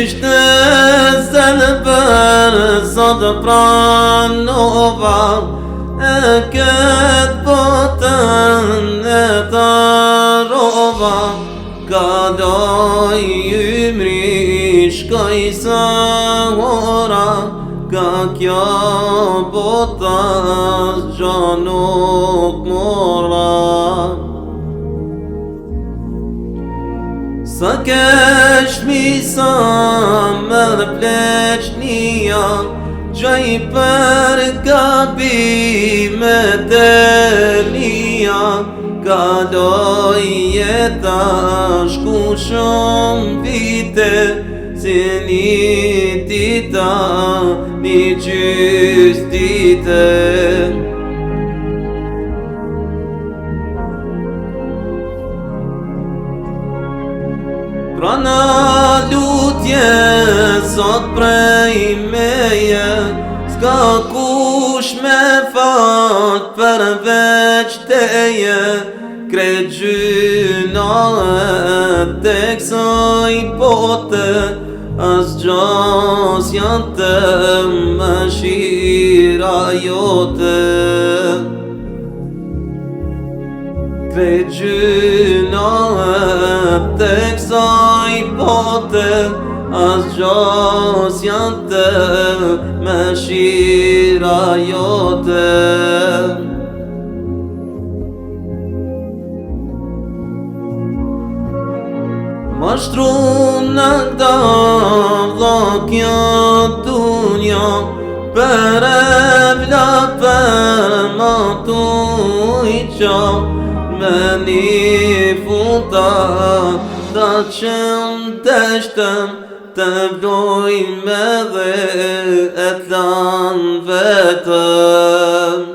ishte zelëbër sot pranova e këtë botën e të rova kaloj ymri shkoj sa ora ka kjo bota gjo nuk mora sa kesh misa me dhe pleq një gjaj për gabime të lija kaloj jeta shku shumë vite si një dita një gjys dite pra në lutje sot prej meje s'ka kush me fat përveç teje krejt gjynaet të kësaj bote as gjas janë të mëshira jote krejt gjynaet të kësaj bote as gjas janë të mëshira jote ma shtru në këta vla kjo dunja për e vla për ma tu i qa me një futa ta qëmë të shtëm të vlojmë dhe e të lanë vetëm